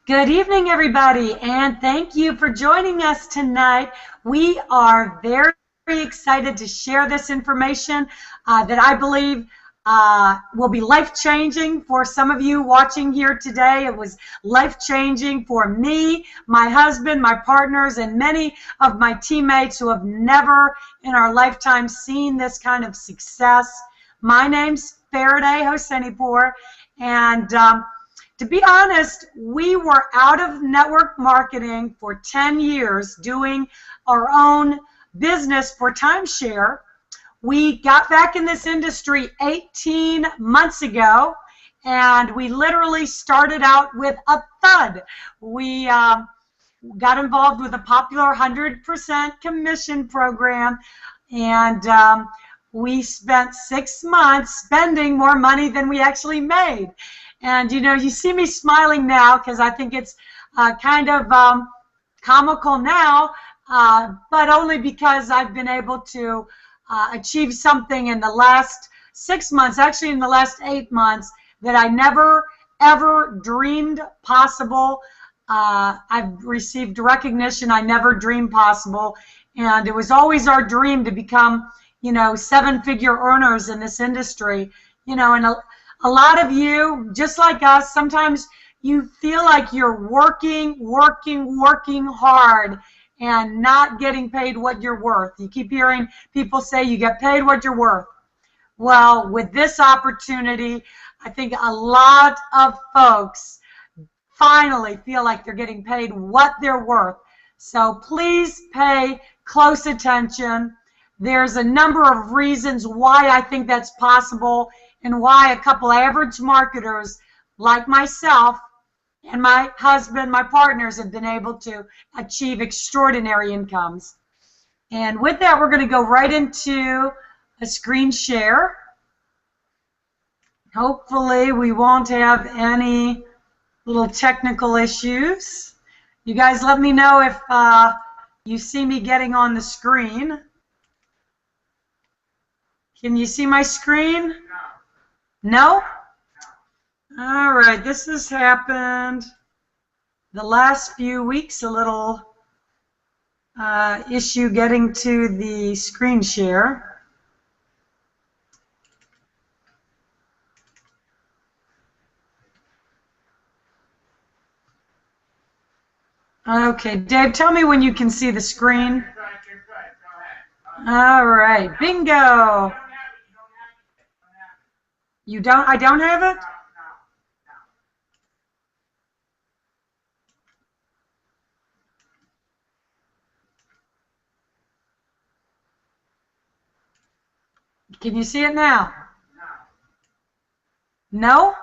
Good evening, everybody, and thank you for joining us tonight. We are very excited to share this information that I believe will be life-changing for some of you watching here today. It was life-changing for me, my husband, my partners, and many of my teammates who have never in our lifetime seen this kind of success. My name's Faraday Hosseinipour, and to be honest, we were out of network marketing for 10 years doing our own business for timeshare. We got back in this industry 18 months ago, and we literally started out with a thud. We got involved with a popular 100% commission program, and we spent 6 months spending more money than we actually made. And you know, you see me smiling now because I think it's kind of comical now, but only because I've been able to achieve something in the last 6 months, actually in the last 8 months, that I never ever dreamed possible. I've received recognition I never dreamed possible, and it was always our dream to become, you know, seven-figure earners in this industry. You know, and a lot of you, just like us, sometimes you feel like you're working hard and not getting paid what you're worth. You keep hearing people say you get paid what you're worth. Well, with this opportunity, I think a lot of folks finally feel like they're getting paid what they're worth. So please pay close attention. There's a number of reasons why I think that's possible, and why a couple average marketers like myself and my husband, my partners, have been able to achieve extraordinary incomes. And with that, we're going to go right into a screen share. Hopefully we won't have any little technical issues. You guys let me know if you see me getting on the screen. Can you see my screen? No? All right, this has happened the last few weeks, a little issue getting to the screen share. Okay, Dave, tell me when you can see the screen. All right, bingo. You don't? I don't have it? Can you see it now? No?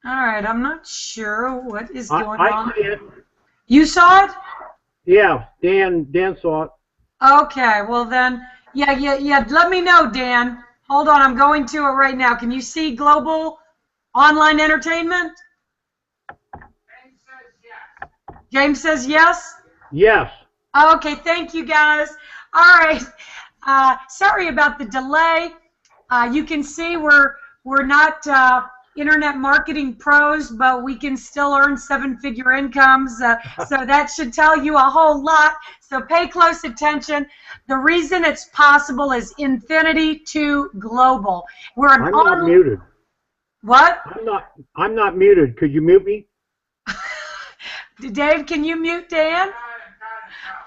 All right, I'm not sure what is going on. I see it. You saw it? Yeah, Dan saw it. Okay, well then, yeah. Let me know, Dan. Hold on, I'm going to it right now. Can you see Global Online Entertainment? James says yes. James says yes? Yes. Okay, thank you, guys. All right. Sorry about the delay. You can see we're not internet marketing pros, but we can still earn seven-figure incomes. So that should tell you a whole lot. So pay close attention. The reason it's possible is infinity to global. I'm not muted. What? I'm not muted. Could you mute me? Dave, can you mute Dan?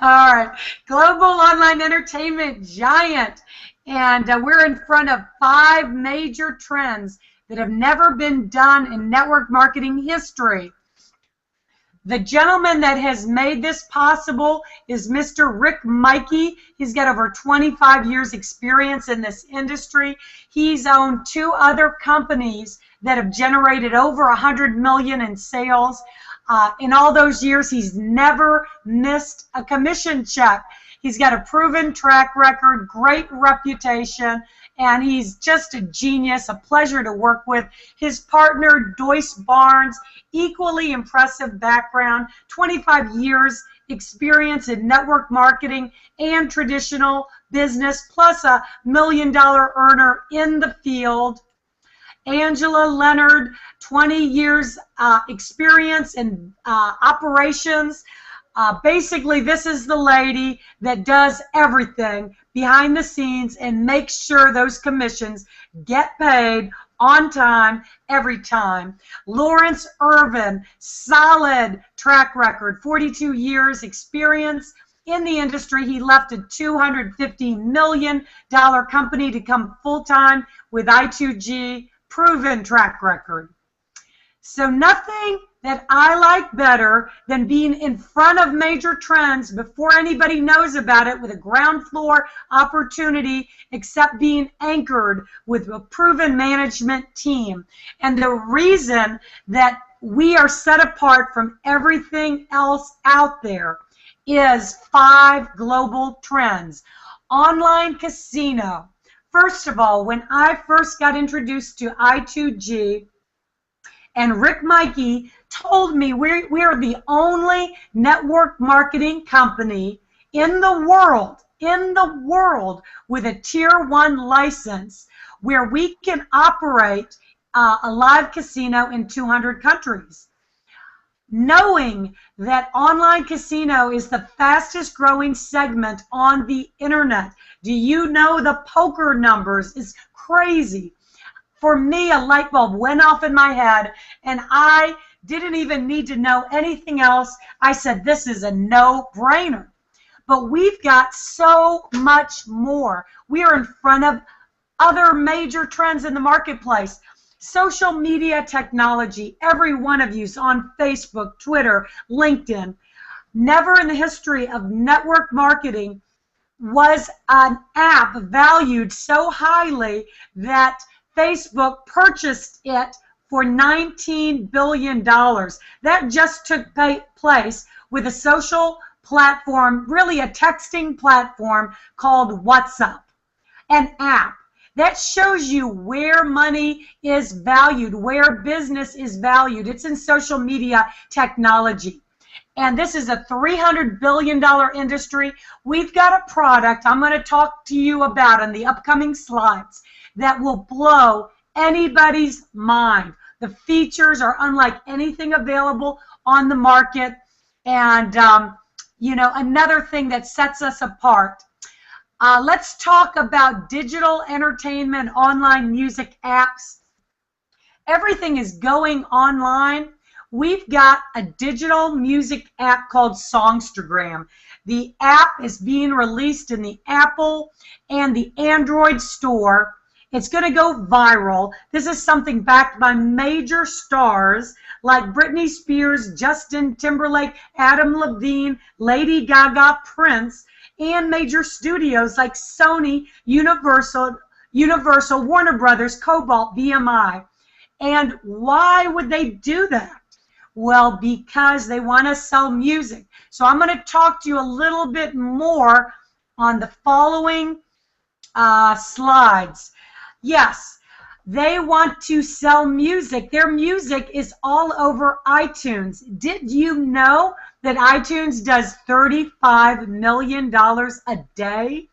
All right. Global online entertainment giant. And we're in front of 5 major trends that have never been done in network marketing history. The gentleman that has made this possible is Mr. Rick Mikey. He's got over 25 years experience in this industry. He's owned 2 other companies that have generated over 100 million in sales. In all those years, he's never missed a commission check. He's got a proven track record, great reputation, and he's just a genius, a pleasure to work with. His partner, Doyce Barnes, equally impressive background, 25 years experience in network marketing and traditional business, plus a $1 million earner in the field. Angela Leonard, 20 years experience in operations. Basically, this is the lady that does everything behind the scenes and makes sure those commissions get paid on time, every time. Lawrence Irvin, solid track record, 42 years experience in the industry. He left a $250 million company to come full-time with i2G, proven track record. So nothing that I like better than being in front of major trends before anybody knows about it with a ground floor opportunity, except being anchored with a proven management team. And the reason that we are set apart from everything else out there is 5 global trends. Online casino. First of all, when I first got introduced to i2G, and Rick Mikey told me we are the only network marketing company in the world with a Tier 1 license where we can operate a live casino in 200 countries. Knowing that online casino is the fastest growing segment on the internet. Do you know the poker numbers is crazy? For me, a light bulb went off in my head, and I didn't even need to know anything else. I said, this is a no-brainer. But we've got so much more. We are in front of other major trends in the marketplace. Social media technology, every one of you is on Facebook, Twitter, LinkedIn. Never in the history of network marketing was an app valued so highly that Facebook purchased it for $19 billion. That just took place with a social platform, really a texting platform called WhatsApp, an app. That shows you where money is valued, where business is valued. It's in social media technology. And this is a $300 billion industry. We've got a product I'm going to talk to you about in the upcoming slides that will blow anybody's mind. The features are unlike anything available on the market. And, you know, another thing that sets us apart. Let's talk about digital entertainment, online music apps. Everything is going online. We've got a digital music app called Songstergram. The app is being released in the Apple and the Android store. It's going to go viral. This is something backed by major stars like Britney Spears, Justin Timberlake, Adam Levine, Lady Gaga, Prince, and major studios like Sony, Universal, Warner Brothers, Cobalt, BMI. And why would they do that? Well, because they want to sell music. So I'm going to talk to you a little bit more on the following slides. Yes, they want to sell music. Their music is all over iTunes. Did you know that iTunes does $35 million a day?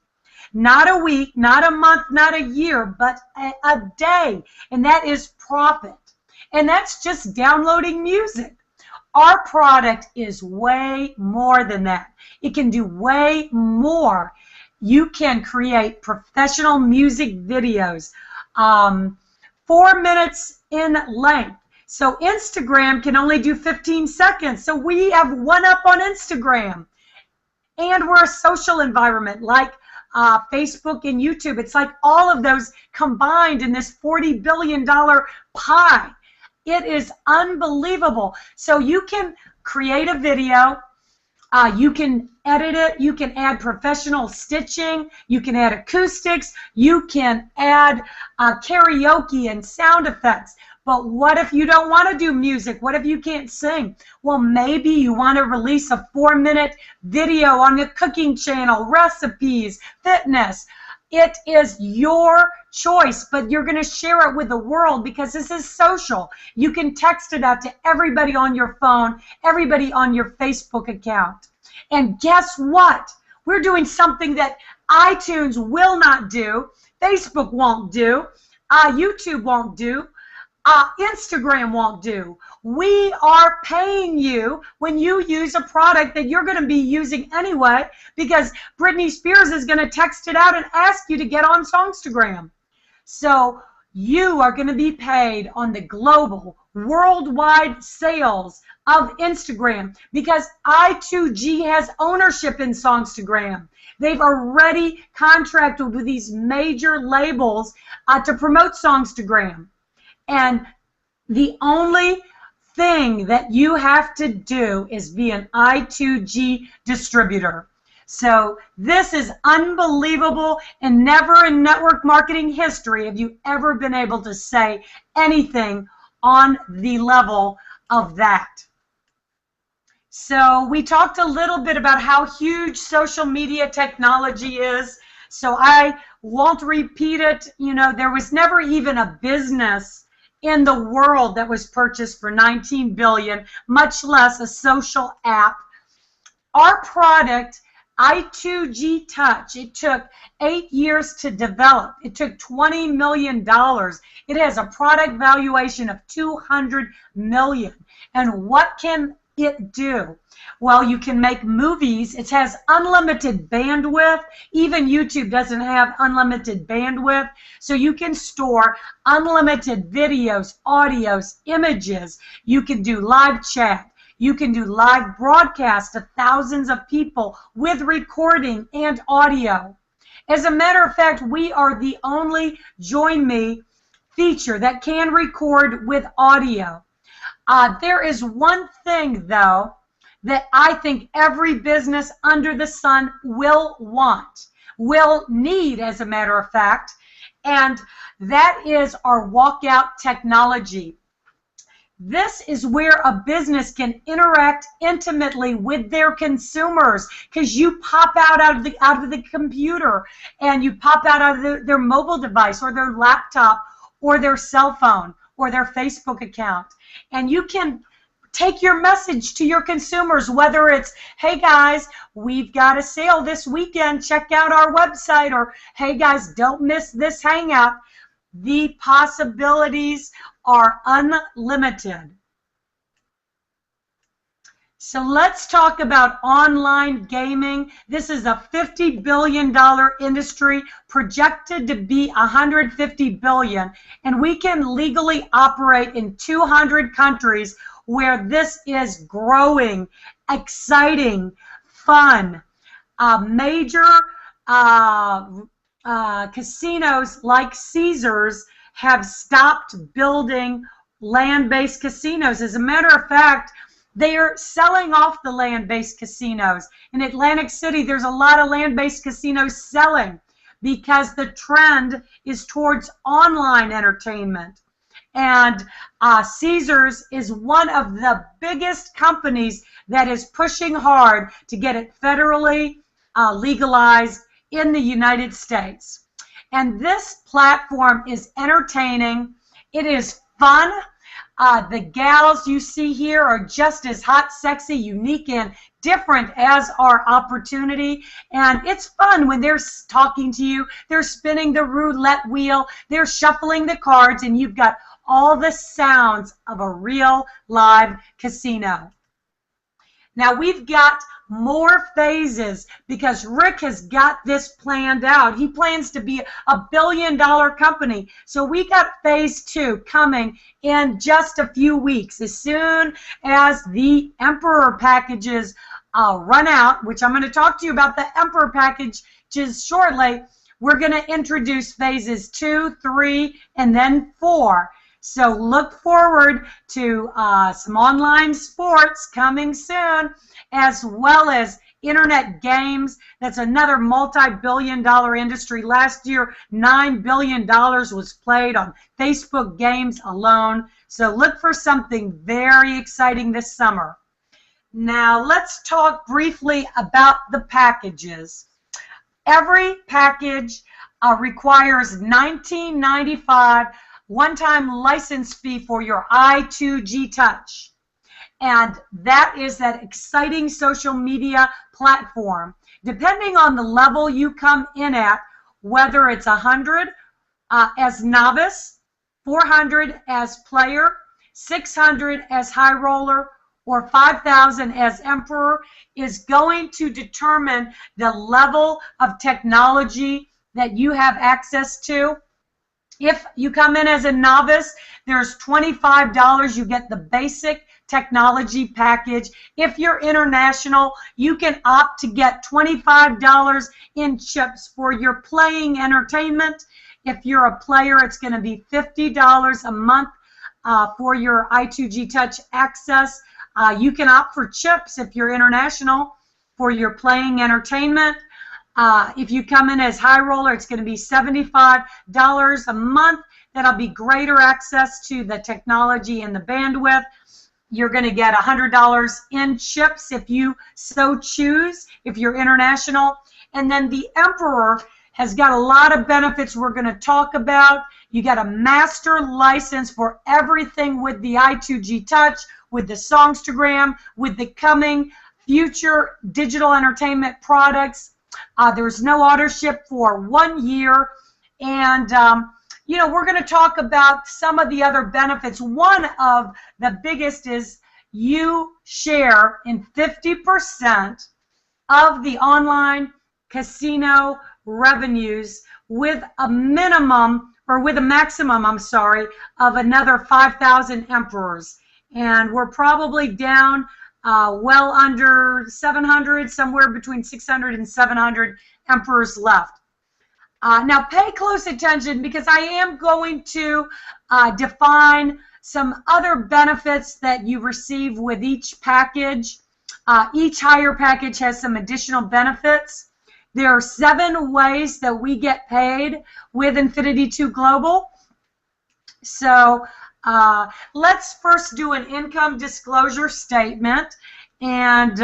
Not a week, not a month, not a year, but a day. And that is profit. And that's just downloading music. Our product is way more than that. It can do way more. You can create professional music videos, 4 minutes in length. So Instagram can only do 15 seconds. So we have one up on Instagram. And we're a social environment like Facebook and YouTube. It's like all of those combined in this $40 billion pie. It is unbelievable. So you can create a video. You can edit it. You can add professional stitching. You can add acoustics. You can add karaoke and sound effects. But what if you don't want to do music? What if you can't sing? Well, maybe you want to release a 4-minute video on the cooking channel, recipes, fitness. It is your choice, but you're going to share it with the world because this is social. You can text it out to everybody on your phone, everybody on your Facebook account. And guess what? We're doing something that iTunes will not do, Facebook won't do, YouTube won't do. Instagram won't do. We are paying you when you use a product that you're going to be using anyway, because Britney Spears is going to text it out and ask you to get on Songstagram. So you are going to be paid on the global, worldwide sales of Instagram, because i2G has ownership in Songstagram. They've already contracted with these major labels to promote Songstagram. And the only thing that you have to do is be an i2G distributor. So this is unbelievable, and never in network marketing history have you ever been able to say anything on the level of that. So we talked a little bit about how huge social media technology is, so I won't repeat it. You know, there was never even a business in the world that was purchased for $19 billion, much less a social app. Our product, i2G Touch, it took 8 years to develop. It took $20 million. It has a product valuation of $200 million. And what can it do? Well, you can make movies. It has unlimited bandwidth. Even YouTube doesn't have unlimited bandwidth. So you can store unlimited videos, audios, images. You can do live chat. You can do live broadcast to thousands of people with recording and audio. As a matter of fact, we are the only Join Me feature that can record with audio. There is one thing, though, that I think every business under the sun will want, will need, as a matter of fact, and that is our walkout technology. This is where a business can interact intimately with their consumers, because you pop out of the computer, and you pop out of their mobile device or their laptop or their cell phone or their Facebook account, and you can take your message to your consumers, whether it's, hey guys, we've got a sale this weekend, check out our website, or hey guys, don't miss this hangout. The possibilities are unlimited. So let's talk about online gaming. This is a $50 billion industry, projected to be $150 billion, and we can legally operate in 200 countries where this is growing, exciting, fun. Major casinos like Caesars have stopped building land-based casinos. As a matter of fact, they are selling off the land-based casinos. In Atlantic City, there's a lot of land-based casinos selling because the trend is towards online entertainment. And Caesars is one of the biggest companies that is pushing hard to get it federally legalized in the United States. And this platform is entertaining. It is fun. The gals you see here are just as hot, sexy, unique, and different as our opportunity. And it's fun when they're talking to you. They're spinning the roulette wheel. They're shuffling the cards, and you've got all the sounds of a real live casino. Now we've got more phases because Rick has got this planned out. He plans to be a billion-dollar company. So we got phase 2 coming in just a few weeks. As soon as the Emperor packages run out, which I'm going to talk to you about the Emperor packages shortly, we're going to introduce phases 2, 3, and then 4. So look forward to some online sports coming soon, as well as internet games. That's another multi-billion-dollar industry. Last year, $9 billion was played on Facebook games alone. So look for something very exciting this summer. Now let's talk briefly about the packages. Every package requires $19.95 one-time license fee for your i2G Touch. And that is that exciting social media platform. Depending on the level you come in at, whether it's 100 as novice, 400 as player, 600 as high roller, or 5,000 as emperor is going to determine the level of technology that you have access to. If you come in as a novice, there's $25. You get the basic technology package. If you're international, you can opt to get $25 in chips for your playing entertainment. If you're a player, it's going to be $50 a month for your i2G Touch access. You can opt for chips if you're international for your playing entertainment. If you come in as high roller, it's going to be $75 a month. That'll be greater access to the technology and the bandwidth. You're going to get $100 in chips if you so choose, if you're international. And then the Emperor has got a lot of benefits we're going to talk about. You got a master license for everything with the i2G Touch, with the Songstergram, with the coming future digital entertainment products. There's no auto ship for 1 year. And, you know, we're going to talk about some of the other benefits. One of the biggest is you share in 50% of the online casino revenues with a minimum, or with a maximum, I'm sorry, of another 5,000 emperors. And we're probably down well under 700, somewhere between 600 and 700 emperors left. Now pay close attention, because I am going to define some other benefits that you receive with each package. Each higher package has some additional benefits. There are 7 ways that we get paid with Infinity 2 Global. So let's first do an income disclosure statement. And,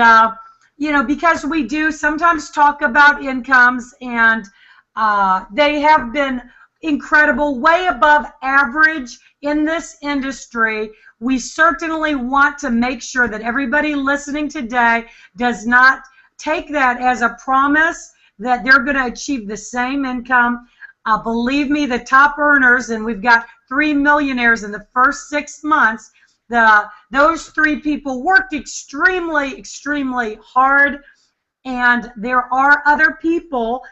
you know, because we do sometimes talk about incomes, and they have been incredible, way above average in this industry. We certainly want to make sure that everybody listening today does not take that as a promise that they're going to achieve the same income. Believe me, the top earners, and we've got 3 millionaires in the first 6 months, those 3 people worked extremely, extremely hard. And there are other people,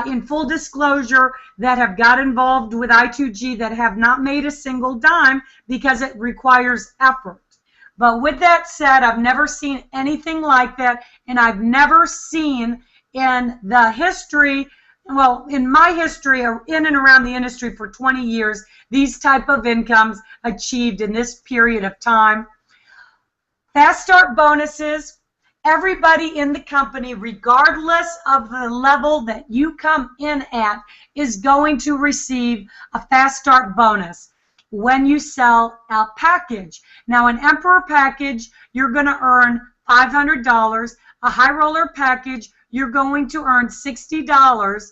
in full disclosure, that have got involved with i2G that have not made a single dime because it requires effort. But with that said, I've never seen anything like that, and I've never seen in the history, well, in my history, in and around the industry for 20 years, these type of incomes achieved in this period of time. Fast start bonuses. Everybody in the company, regardless of the level that you come in at, is going to receive a fast start bonus when you sell a package. Now, an Emperor package, you're going to earn $500. A high roller package, you're going to earn $60.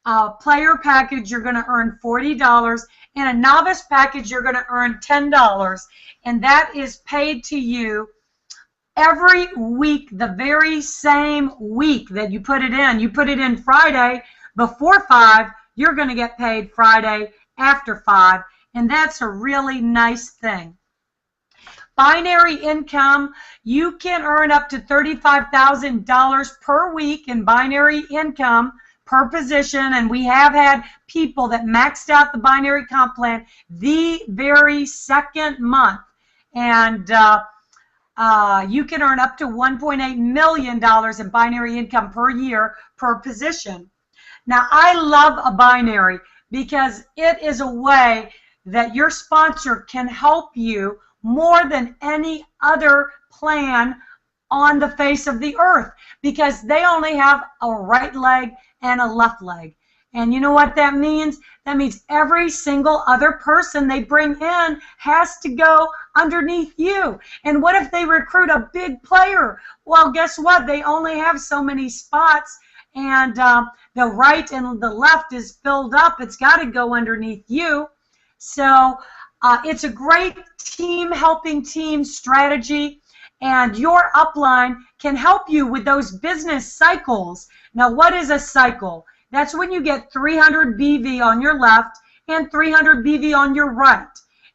A player package, you're going to earn $40. And a novice package, you're going to earn $10. And that is paid to you every week, the very same week that you put it in. You put it in Friday before 5, you're going to get paid Friday after 5. And that's a really nice thing. Binary income, you can earn up to $35,000 per week in binary income per position, and we have had people that maxed out the binary comp plan the very second month. And you can earn up to $1.8 million in binary income per year per position. Now, I love a binary because it is a way that your sponsor can help you more than any other plan on the face of the earth, because they only have a right leg and a left leg. And you know what that means? That means every single other person they bring in has to go underneath you. And what if they recruit a big player? Well, guess what? They only have so many spots, and the right and the left is filled up. It's got to go underneath you. So it's a great team helping team strategy, and your upline can help you with those business cycles. Now, what is a cycle? That's when you get 300 BV on your left and 300 BV on your right.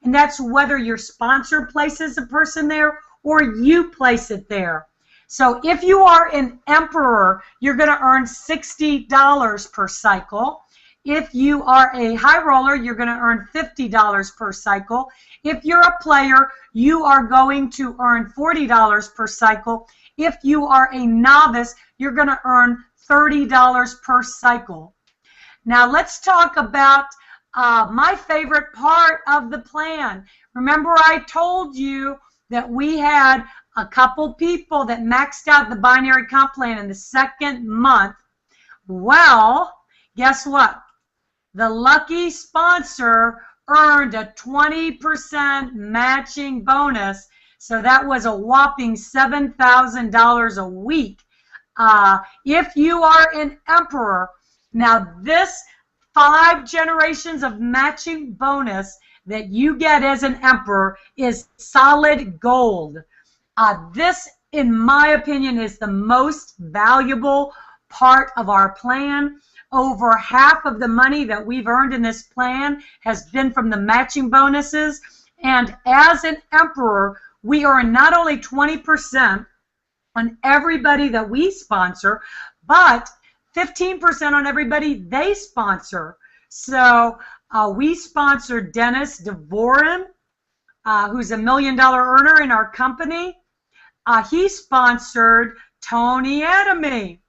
and that's whether your sponsor places a person there or you place it there. So if you are an emperor, you're going to earn $60 per cycle. If you are a high roller, you're going to earn $50 per cycle. If you're a player, you are going to earn $40 per cycle. If you are a novice, you're going to earn $30 per cycle. Now let's talk about my favorite part of the plan. Remember I told you that we had a couple people that maxed out the binary comp plan in the second month. Well, guess what? The lucky sponsor earned a 20% matching bonus, so that was a whopping $7,000 a week. If you are an emperor, now this 5 generations of matching bonus that you get as an emperor is solid gold. This, in my opinion, is the most valuable part of our plan. Over half of the money that we've earned in this plan has been from the matching bonuses. And as an emperor, we earn not only 20% on everybody that we sponsor, but 15% on everybody they sponsor. So we sponsored Dennis DeVoren, who's $1 million earner in our company. He sponsored Tony Adamy.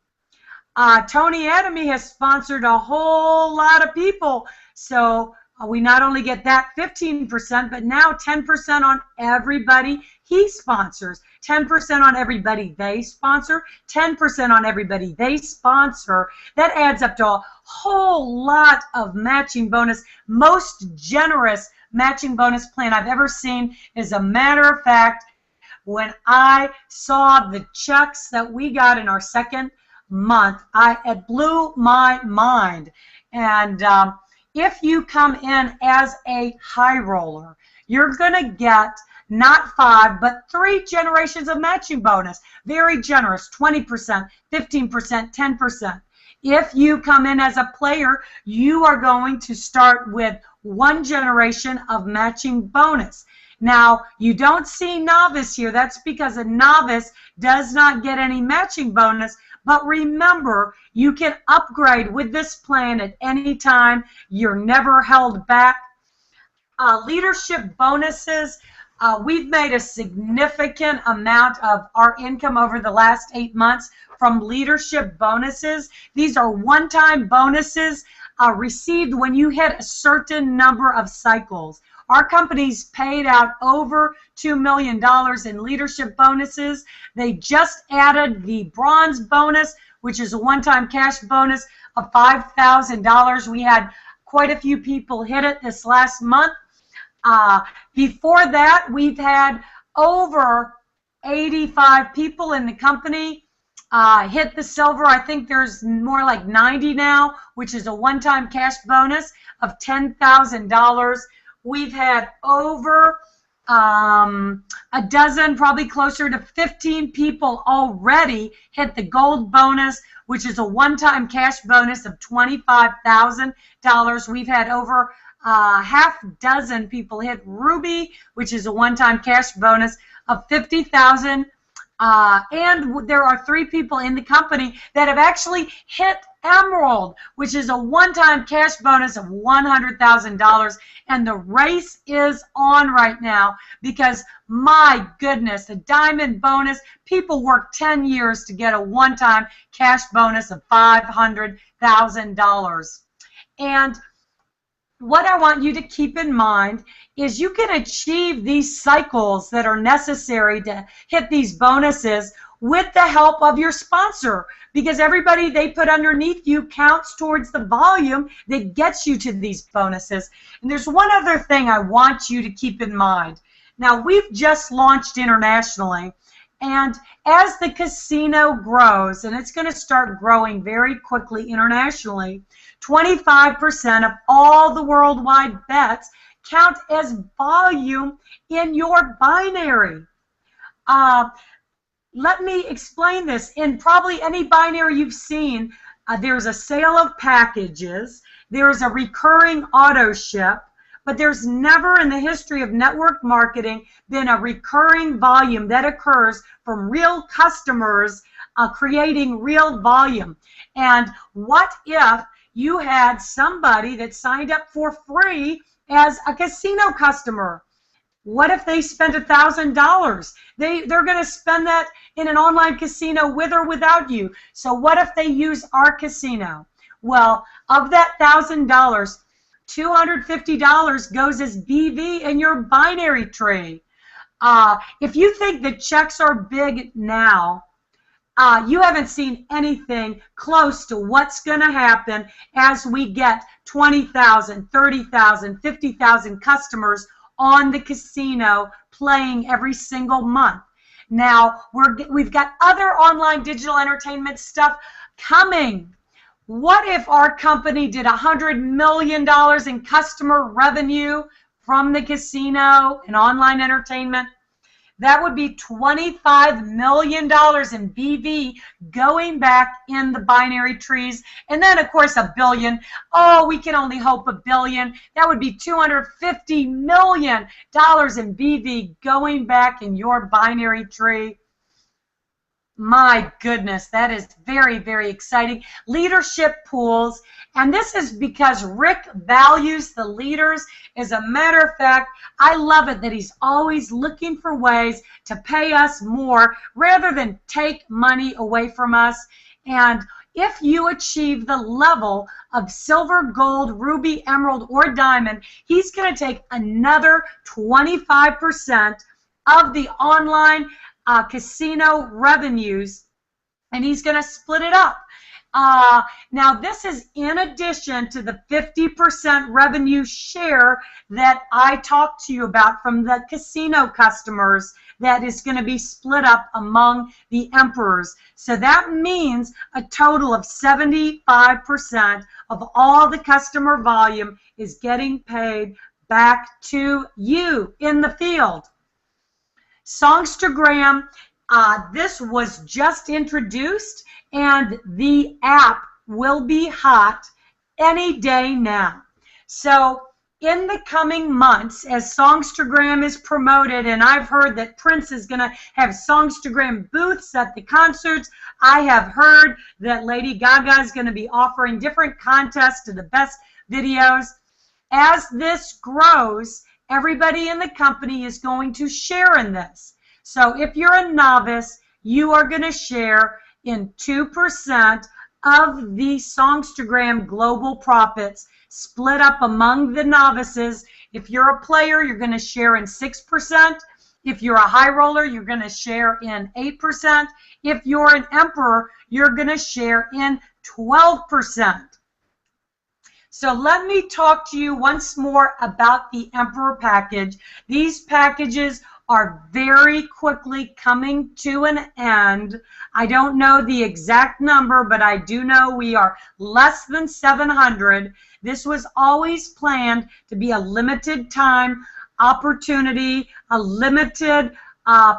Tony Adamy has sponsored a whole lot of people. So we not only get that 15%, but now 10% on everybody he sponsors, 10% on everybody they sponsor, 10% on everybody they sponsor. That adds up to a whole lot of matching bonus. Most generous matching bonus plan I've ever seen. As a matter of fact, when I saw the checks that we got in our second month, it blew my mind. And if you come in as a high roller, you're going to get not 5, but 3 generations of matching bonus. Very generous, 20%, 15%, 10%. If you come in as a player, you are going to start with 1 generation of matching bonus. Now, you don't see novice here. That's because a novice does not get any matching bonus. But remember, you can upgrade with this plan at any time. You're never held back. Leadership bonuses. We've made a significant amount of our income over the last 8 months from leadership bonuses. These are one-time bonuses received when you hit a certain number of cycles. Our company's paid out over $2 million in leadership bonuses. They just added the bronze bonus, which is a one-time cash bonus of $5,000. We had quite a few people hit it this last month. Before that, we've had over 85 people in the company hit the silver. I think there's more like 90 now, which is a one-time cash bonus of $10,000. We've had over a dozen, probably closer to 15 people already hit the gold bonus, which is a one-time cash bonus of $25,000. We've had over half dozen people hit ruby, which is a one-time cash bonus of $50,000. And there are 3 people in the company that have actually hit emerald, which is a one-time cash bonus of $100,000. And the race is on right now because, my goodness, the diamond bonus, people work 10 years to get a one-time cash bonus of $500,000. And what I want you to keep in mind is you can achieve these cycles that are necessary to hit these bonuses with the help of your sponsor, because everybody they put underneath you counts towards the volume that gets you to these bonuses. And there's one other thing I want you to keep in mind. Now, we've just launched internationally, and as the casino grows, and it's going to start growing very quickly internationally, 25% of all the worldwide bets count as volume in your binary. Let me explain this. In probably any binary you've seen, there's a sale of packages, there's a recurring auto ship, but there's never in the history of network marketing been a recurring volume that occurs from real customers creating real volume. And what if you had somebody that signed up for free as a casino customer? What if they spent $1,000? They're going to spend that in an online casino with or without you. So what if they use our casino? Well, of that $1,000, $250 goes as BV in your binary tree. If you think the checks are big now, you haven't seen anything close to what's going to happen as we get 20,000, 30,000, 50,000 customers on the casino playing every single month. Now, we've got other online digital entertainment stuff coming. What if our company did $100 million in customer revenue from the casino and online entertainment? That would be $25 million in BV going back in the binary trees. And then, of course, $1 billion. Oh, we can only hope $1 billion. That would be $250 million in BV going back in your binary tree. My goodness, that is very, very exciting. Leadership pools, and this is because Rick values the leaders. As a matter of fact, I love it that he's always looking for ways to pay us more rather than take money away from us. And if you achieve the level of silver, gold, ruby, emerald, or diamond, he's going to take another 25% of the online casino revenues, and he's going to split it up. Now, this is in addition to the 50% revenue share that I talked to you about from the casino customers that is going to be split up among the emperors. So that means a total of 75% of all the customer volume is getting paid back to you in the field. Songstergram, this was just introduced, and the app will be hot any day now. So in the coming months, as Songstergram is promoted, and I've heard that Prince is going to have Songstergram booths at the concerts. I have heard that Lady Gaga is going to be offering different contests to the best videos. As this grows, everybody in the company is going to share in this. So if you're a novice, you are going to share in 2% of the Songstergram global profits split up among the novices. If you're a player, you're going to share in 6%. If you're a high roller, you're going to share in 8%. If you're an emperor, you're going to share in 12%. So let me talk to you once more about the Emperor package. These packages are very quickly coming to an end. I don't know the exact number, but I do know we are less than 700. This was always planned to be a limited time opportunity, a limited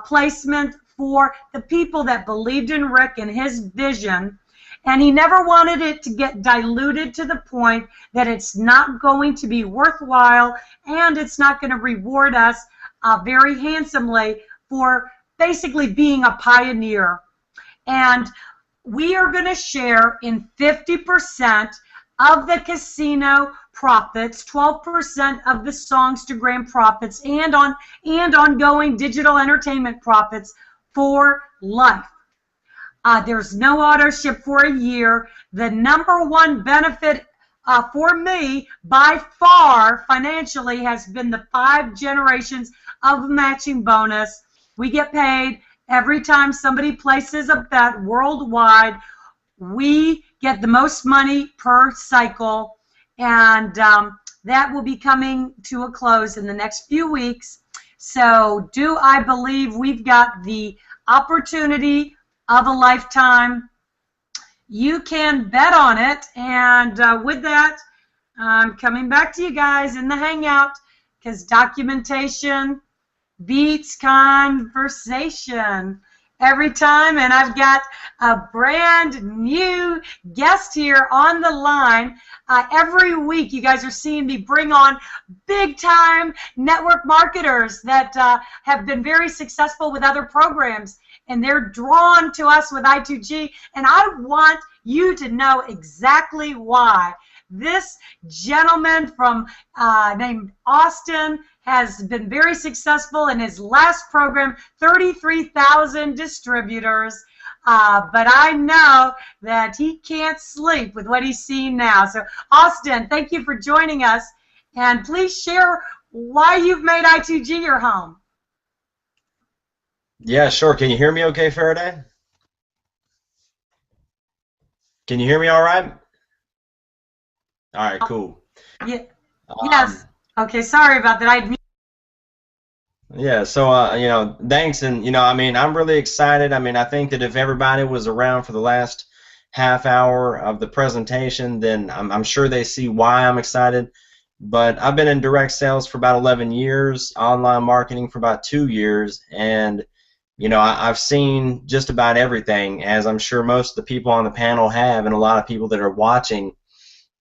placement for the people that believed in Rick and his vision. And he never wanted it to get diluted to the point that it's not going to be worthwhile and it's not going to reward us very handsomely for basically being a pioneer. And we are going to share in 50% of the casino profits, 12% of the Songstergram profits, and ongoing digital entertainment profits for life. There's no auto ship for a year. The number one benefit for me, by far, financially, has been the 5 generations of matching bonus. We get paid every time somebody places a bet worldwide. We get the most money per cycle, and that will be coming to a close in the next few weeks. So do I believe we've got the opportunity of a lifetime? You can bet on it. And with that, I'm coming back to you guys in the Hangout, because documentation beats conversation. every time, and I've got a brand new guest here on the line. Every week, you guys are seeing me bring on big-time network marketers that have been very successful with other programs, and they're drawn to us with i2G, and I want you to know exactly why. This gentleman from named Austin has been very successful in his last program, 33,000 distributors. But I know that he can't sleep with what he's seeing now. So, Austin, thank you for joining us. And please share why you've made i2G your home. Yeah, sure. Can you hear me okay, Faraday? Can you hear me all right? All right, cool. Yeah. Yes. Okay, sorry about that. Yeah, so you know, thanks, and you know, I mean, I'm really excited. I mean, I think that if everybody was around for the last half hour of the presentation, then I'm sure they see why I'm excited. But I've been in direct sales for about 11 years, online marketing for about 2 years, and you know, I've seen just about everything, as I'm sure most of the people on the panel have, and a lot of people that are watching.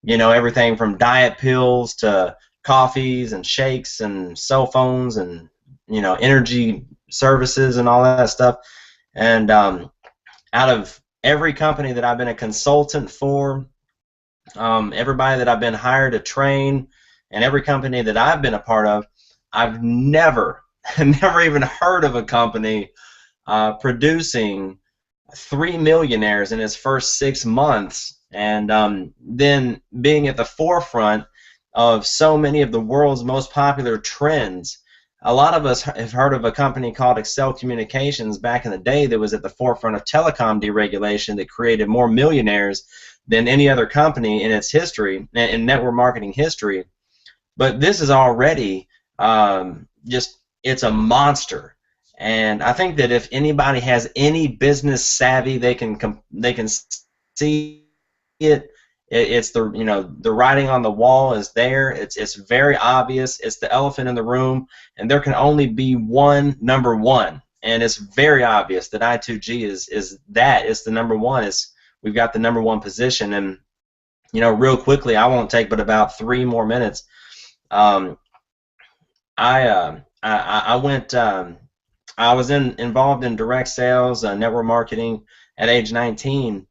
You know, everything from diet pills to coffees and shakes and cell phones and, you know, energy services and all that stuff. And out of every company that I've been a consultant for, everybody that I've been hired to train, and every company that I've been a part of, I've never even heard of a company producing 3 millionaires in its first 6 months, and then being at the forefront of so many of the world's most popular trends. A lot of us have heard of a company called Excel Communications back in the day that was at the forefront of telecom deregulation that created more millionaires than any other company in its history, in network marketing history. But this is already it's a monster. And I think that if anybody has any business savvy, they can see it. It's the, you know, the writing on the wall is there. It's very obvious. It's the elephant in the room, and there can only be one number one. And it's very obvious that i2G is that. It's the number one. We've got the number one position. And you know, real quickly, I won't take but about 3 more minutes. I was involved in direct sales, network marketing at age 19,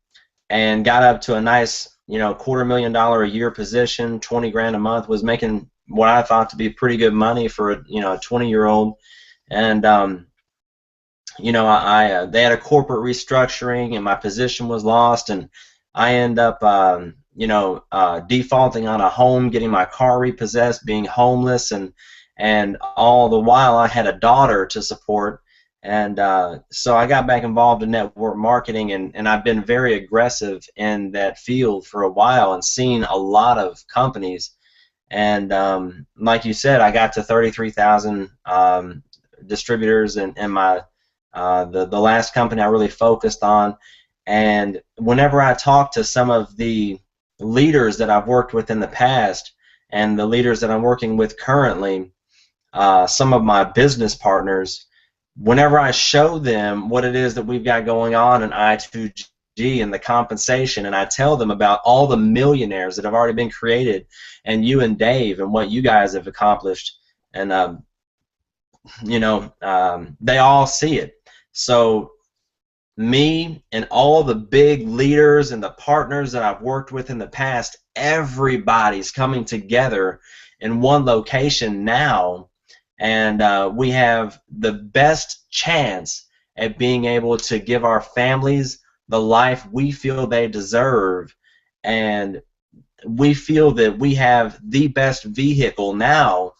and got up to a nice, you know, $250,000 a year position, 20 grand a month. Was making what I thought to be pretty good money for a, you know, a 20-year-old. And you know, they had a corporate restructuring, and my position was lost, and I end up you know, defaulting on a home, getting my car repossessed, being homeless, and all the while I had a daughter to support. And so I got back involved in network marketing, and I've been very aggressive in that field for a while and seen a lot of companies. And like you said, I got to 33,000 distributors in my the last company I really focused on. And whenever I talk to some of the leaders that I've worked with in the past and the leaders that I'm working with currently, some of my business partners, whenever I show them what it is that we've got going on in i2G and the compensation, and I tell them about all the millionaires that have already been created, and you and Dave and what you guys have accomplished, and you know, they all see it. So me and all the big leaders and the partners that I've worked with in the past, everybody's coming together in one location now. And we have the best chance at being able to give our families the life we feel they deserve. And we feel that we have the best vehicle now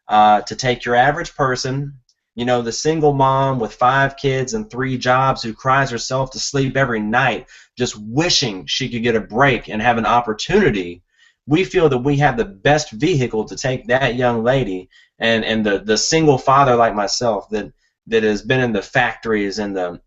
to take your average person, you know, the single mom with 5 kids and 3 jobs who cries herself to sleep every night just wishing she could get a break and have an opportunity. We feel that we have the best vehicle to take that young lady and the single father like myself that has been in the factories and the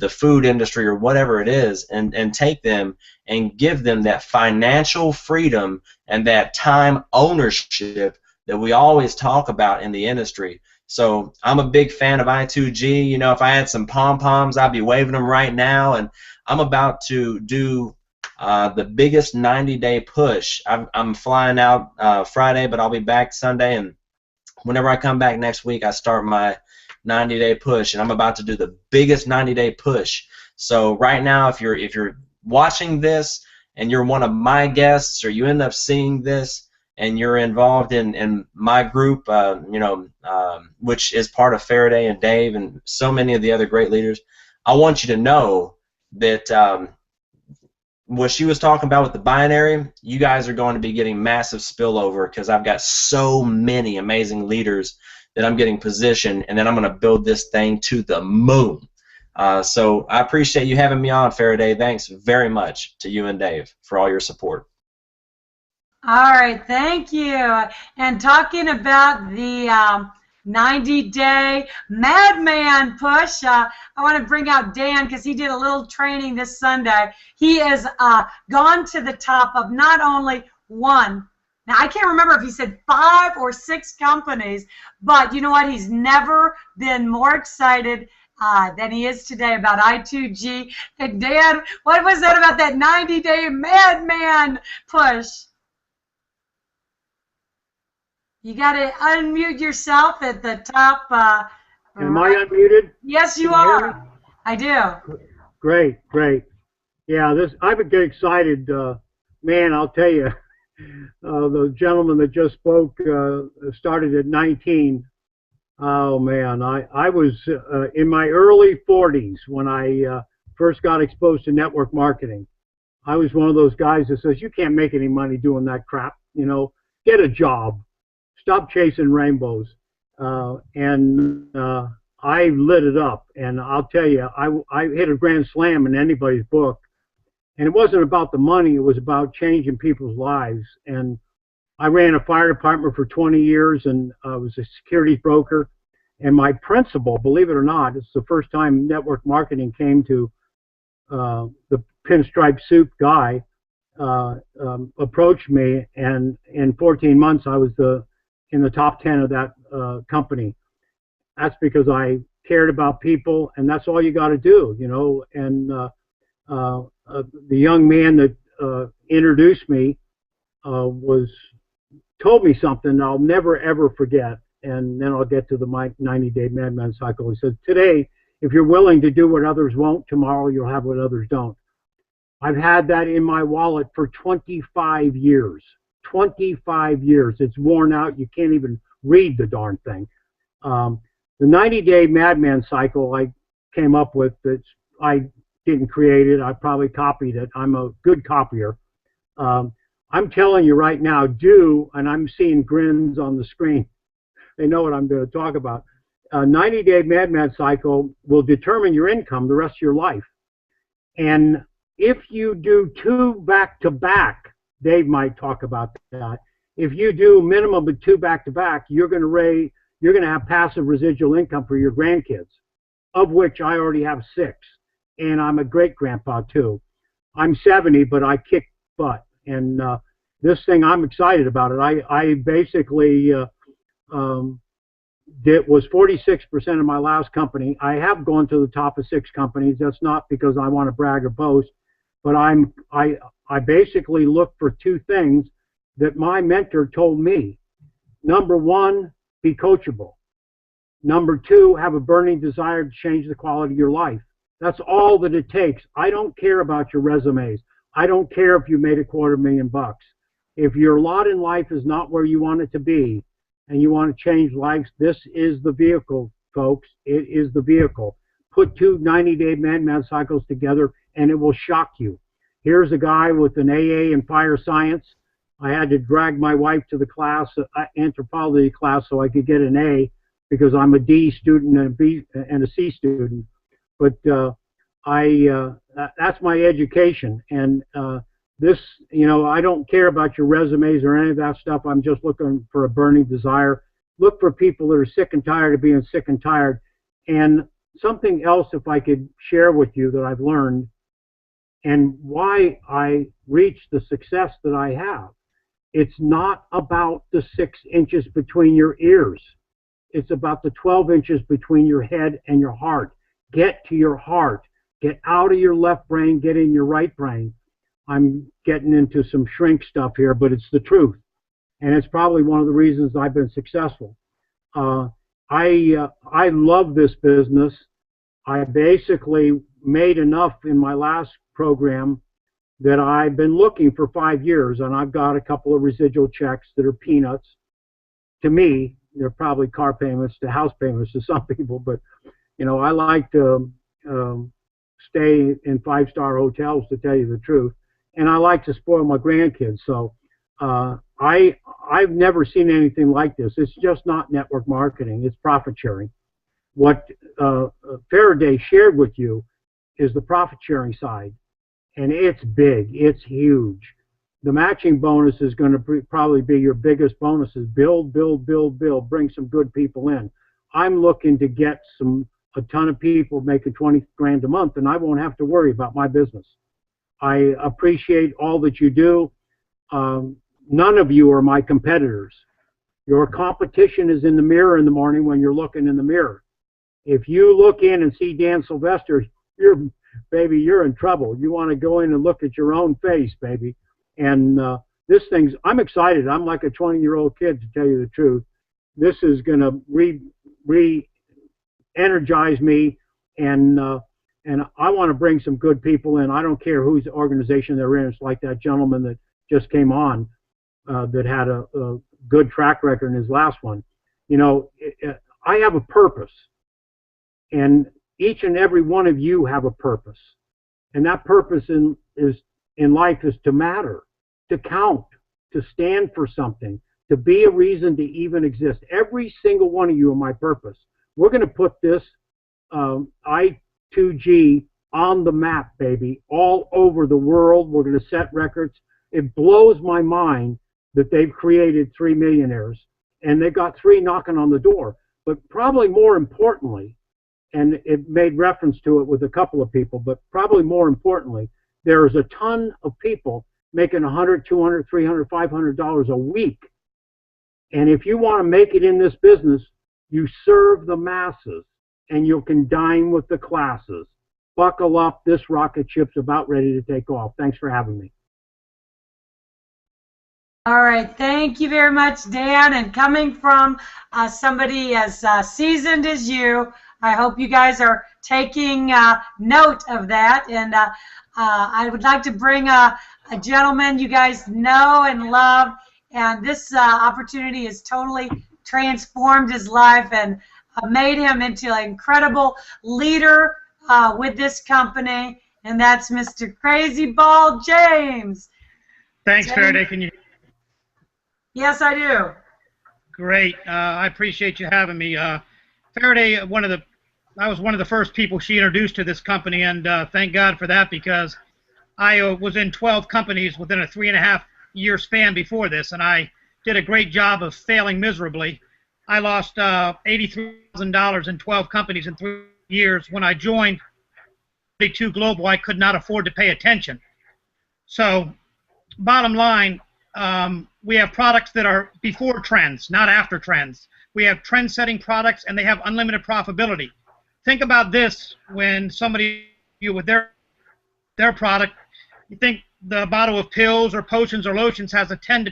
food industry or whatever it is, and take them and give them that financial freedom and that time ownership that we always talk about in the industry. So I'm a big fan of i2G. You know, if I had some pom-poms, I'd be waving them right now. And I'm about to do the biggest 90-day push. I'm flying out Friday, but I'll be back Sunday. And whenever I come back next week, I start my 90-day push, and I'm about to do the biggest 90-day push. So right now, if you're watching this and you're one of my guests, or you end up seeing this and you're involved in my group, you know, which is part of Faraday and Dave and so many of the other great leaders, I want you to know that what she was talking about with the binary, you guys are going to be getting massive spillover, because I've got so many amazing leaders that I'm getting positioned, and then I'm going to build this thing to the moon. So I appreciate you having me on, Faraday. Thanks very much to you and Dave for all your support. All right, thank you. And talking about the 90-day madman push, I want to bring out Dan, because he did a little training this Sunday. He has gone to the top of not only one, now I can't remember if he said 5 or 6 companies, but you know what? He's never been more excited than he is today about i2G. And Dan, what was that about that 90-day madman push? You got to unmute yourself at the top. Am I unmuted? Yes, you Can you hear me? are. I do. Great, great. Yeah, I would get excited. Man, I'll tell you, the gentleman that just spoke started at 19. Oh, man, I was in my early 40s when I first got exposed to network marketing. I was one of those guys that says, you can't make any money doing that crap. You know, get a job. Stop chasing rainbows. I lit it up, and I'll tell you, I hit a grand slam in anybody's book, and it wasn't about the money, it was about changing people's lives. And I ran a fire department for 20 years, and I was a securities broker, and my principal, believe it or not, it's the first time network marketing came to the pinstripe suit guy, approached me, and in 14 months I was in the top 10 of that company. That's because I cared about people, and that's all you got to do, you know. And the young man that introduced me told me something I'll never ever forget, and then I'll get to the 90-day madman cycle. He said, today, if you're willing to do what others won't, tomorrow you'll have what others don't. I've had that in my wallet for 25 years. 25 years. It's worn out. You can't even read the darn thing. The 90-day madman cycle I came up with, I didn't create it. I probably copied it. I'm a good copier. I'm telling you right now, and I'm seeing grins on the screen. They know what I'm going to talk about. A 90-day madman cycle will determine your income the rest of your life. And if you do 2 back-to-back, Dave might talk about that. If you do minimum of 2 back-to-back, you're going to have passive residual income for your grandkids, of which I already have 6, and I'm a great grandpa too. I'm 70, but I kick butt, and this thing, I'm excited about it. I basically was 46% of my last company. I have gone to the top of 6 companies. That's not because I want to brag or boast, but I basically look for 2 things that my mentor told me. Number 1, be coachable. Number 2, have a burning desire to change the quality of your life. That's all that it takes. I don't care about your resumes. I don't care if you made $250,000. If your lot in life is not where you want it to be, and you want to change lives, this is the vehicle, folks. It is the vehicle. Put 2 90-day madman cycles together, and it will shock you. Here's a guy with an AA in fire science. I had to drag my wife to the class, anthropology class, so I could get an A, because I'm a D student and a B and a C student. But that's my education. And this, you know, I don't care about your resumes or any of that stuff. I'm just looking for a burning desire. Look for people that are sick and tired of being sick and tired. And something else, if I could share with you, that I've learned, and why I reached the success that I have. It's not about the 6 inches between your ears. It's about the 12 inches between your head and your heart. Get to your heart. Get out of your left brain, get in your right brain. I'm getting into some shrink stuff here, but it's the truth. And it's probably one of the reasons I've been successful. I love this business. I basically made enough in my last program that I've been looking for 5 years, and I've got a couple of residual checks that are peanuts. To me, they're probably car payments to house payments to some people, but you know, I like to stay in 5-star hotels, to tell you the truth, and I like to spoil my grandkids. So I've never seen anything like this. It's just not network marketing. It's profit sharing. What Faraday shared with you is the profit sharing side, and it's big. It's huge. The matching bonus is going to probably be your biggest bonuses. Build, build, build, build. Bring some good people in. I'm looking to get a ton of people making 20 grand a month, and I won't have to worry about my business. I appreciate all that you do. None of you are my competitors. Your competition is in the mirror in the morning when you're looking in the mirror. If you look in and see Dan Sylvester, baby, you're in trouble. You want to go in and look at your own face, baby. And I'm excited. I'm like a 20-year-old kid, to tell you the truth. This is going to re-energize me, and I want to bring some good people in. I don't care whose organization they're in. It's like that gentleman that just came on that had a good track record in his last one. You know, I have a purpose, and each and every one of you have a purpose, and that purpose in life is to matter, to count, to stand for something, to be a reason to even exist. Every single one of you are my purpose. We're going to put this i2G on the map, baby, all over the world. We're going to set records. It blows my mind that they've created 3 millionaires, and they've got 3 knocking on the door. But probably more importantly, and it made reference to it with a couple of people, but probably more importantly, there's a ton of people making $100, $200, $300, $500 a week. And if you want to make it in this business, you serve the masses, and you can dine with the classes. Buckle up. This rocket ship's about ready to take off. Thanks for having me. All right. Thank you very much, Dan. And coming from somebody as seasoned as you, I hope you guys are taking note of that. And I would like to bring a gentleman you guys know and love, and this opportunity has totally transformed his life and made him into an incredible leader with this company, and that's Mr. Crazy Ball James. Thanks, James. Faraday. Can you? Yes, I do. Great. I appreciate you having me. Faraday, I was one of the first people she introduced to this company, and thank God for that, because I was in 12 companies within a 3.5-year span before this, and I did a great job of failing miserably. I lost $83,000 in 12 companies in 3 years. When I joined i2 Global, I could not afford to pay attention. So, bottom line, we have products that are before trends, not after trends. We have trend-setting products, and they have unlimited profitability. Think about this: when somebody with their product, you think the bottle of pills or potions or lotions has a $10 to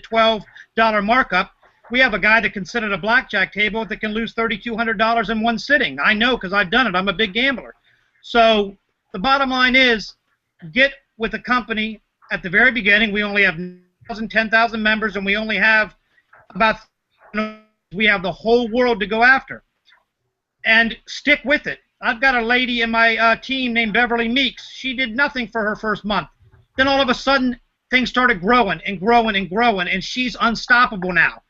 $12 markup. We have a guy that can sit at a blackjack table that can lose $3,200 in one sitting. I know, because I've done it. I'm a big gambler. So the bottom line is, get with a company at the very beginning. We only have 10,000 members, and we only have we have the whole world to go after. And stick with it. I've got a lady in my team named Beverly Meeks. She did nothing for her first month. Then all of a sudden, things started growing and growing and growing, and she's unstoppable now.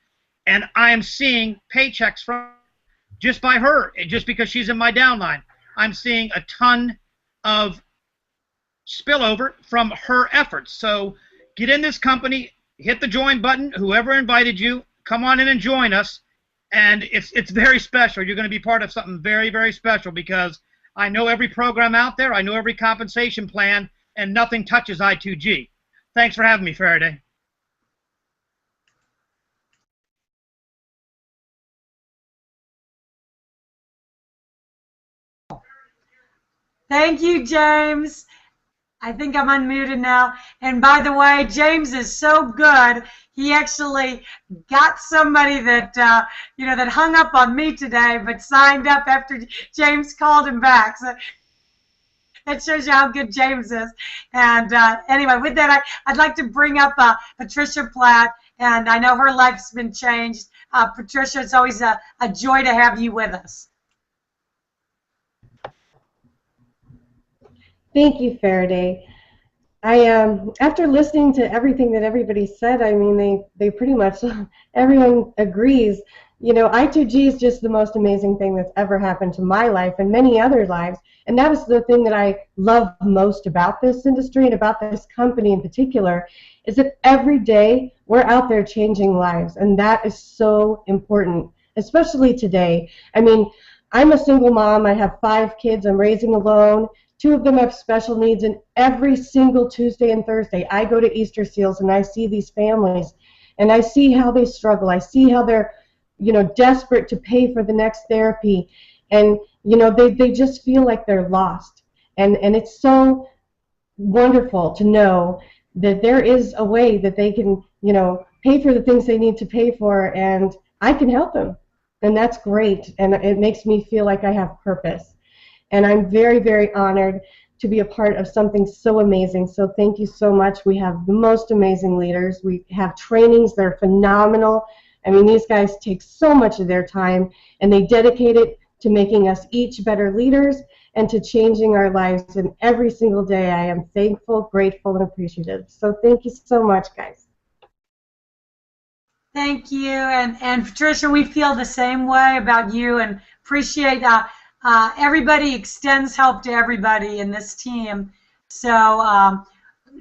And I am seeing paychecks from just by her, just because she's in my downline. I'm seeing a ton of spillover from her efforts. So get in this company, hit the join button. Whoever invited you, come on in and join us. And it's very special. You're going to be part of something very, very special, because I know every program out there. I know every compensation plan, and nothing touches i2G. Thanks for having me, Faraday. Thank you, James. I think I'm unmuted now. And by the way, James is so good. He actually got somebody that that hung up on me today, but signed up after James called him back. So that shows you how good James is. And anyway, with that, I'd like to bring up Patricia Platt, and I know her life's been changed. Patricia, it's always a joy to have you with us. Thank you, Faraday. After listening to everything that everybody said, I mean, they pretty much, everyone agrees. You know, i2G is just the most amazing thing that's ever happened to my life and many other lives. And that is the thing that I love most about this industry and about this company in particular, is that every day we're out there changing lives. And that is so important, especially today. I mean, I'm a single mom. I have 5 kids. I'm raising alone. 2 of them have special needs, and every single Tuesday and Thursday I go to Easter Seals and I see these families and I see how they struggle. I see how they're, you know, desperate to pay for the next therapy, and you know, they just feel like they're lost. And it's so wonderful to know that there is a way that they can, you know, pay for the things they need to pay for, and I can help them. And that's great, and it makes me feel like I have purpose. And I'm very, very honored to be a part of something so amazing. So thank you so much. We have the most amazing leaders. We have trainings. They're phenomenal. I mean, these guys take so much of their time, and they dedicate it to making us each better leaders and to changing our lives. And every single day I am thankful, grateful, and appreciative. So thank you so much, guys. Thank you. And Patricia, we feel the same way about you, and appreciate everybody extends help to everybody in this team. So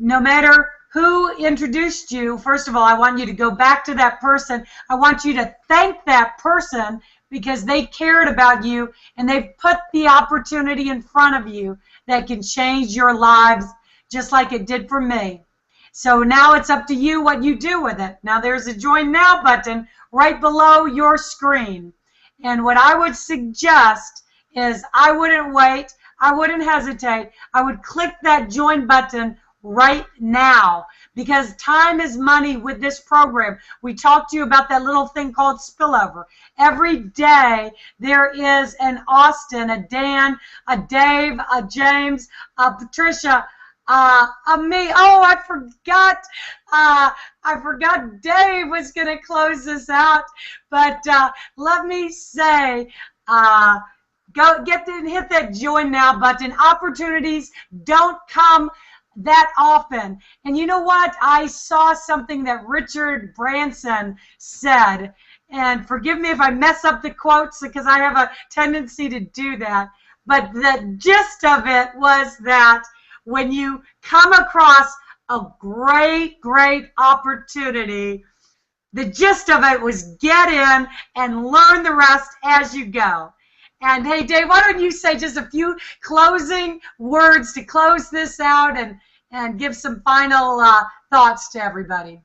no matter who introduced you, first of all, I want you to go back to that person. I want you to thank that person because they cared about you and they've put the opportunity in front of you that can change your lives just like it did for me. So now it's up to you what you do with it. Now there's a Join Now button right below your screen. And what I would suggest is I wouldn't wait, I wouldn't hesitate, I would click that join button right now, because time is money with this program. We talked to you about that little thing called spillover. Every day there is an Austin, a Dan, a Dave, a James, a Patricia, me. Oh, I forgot Dave was going to close this out, but let me say, go hit that Join Now button. Opportunities don't come that often. And you know what? I saw something that Richard Branson said, and forgive me if I mess up the quotes because I have a tendency to do that, but the gist of it was that when you come across a great opportunity, the gist of it was get in and learn the rest as you go. And hey, Dave, why don't you say just a few closing words to close this out and give some final thoughts to everybody.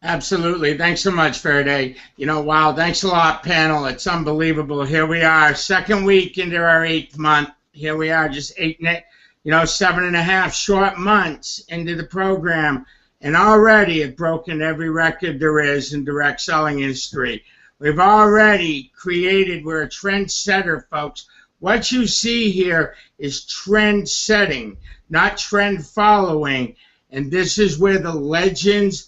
Absolutely. Thanks so much, Faraday. You know, wow, thanks a lot, panel. It's unbelievable. Here we are, second week into our 8th month. Here we are, just 7.5 short months into the program, and already it's broken every record there is in direct selling industry. We've already created, we're a trendsetter, folks. What you see here is trend setting, not trend following. And this is where the legends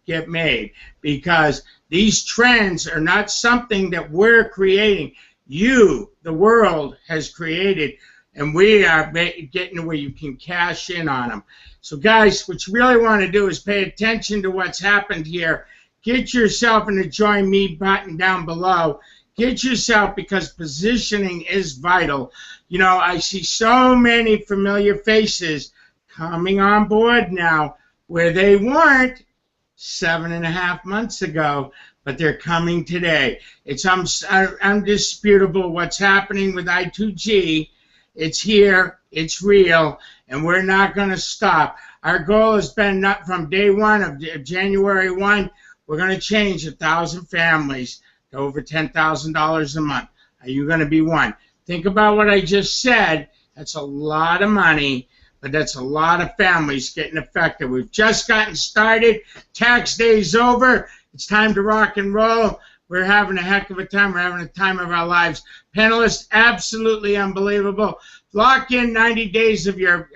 get made, because these trends are not something that we're creating. You, the world, has created, and we are getting where you can cash in on them. So guys, what you really want to do is pay attention to what's happened here. Get yourself in the Join Me button down below. Get yourself, because positioning is vital. You know, I see so many familiar faces coming on board now where they weren't 7.5 months ago, but they're coming today. It's undisputable what's happening with i2G. It's here, it's real, and we're not going to stop. Our goal has been, not from day one of January 1, we're going to change 1,000 families to over $10,000 a month. Are you going to be one? Think about what I just said. That's a lot of money, but that's a lot of families getting affected. We've just gotten started. Tax day's over. It's time to rock and roll. We're having a heck of a time. We're having a time of our lives. Panelists, absolutely unbelievable. Lock in 90 days of your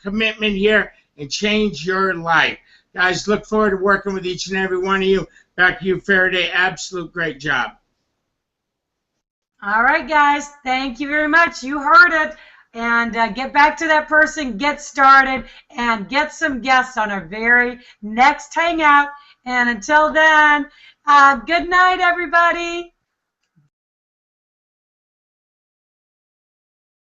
commitment here and change your life. Guys, look forward to working with each and every one of you. Back to you, Faraday. Absolute great job. All right, guys. Thank you very much. You heard it. And get back to that person, get started, and get some guests on our very next Hangout. And until then, good night, everybody.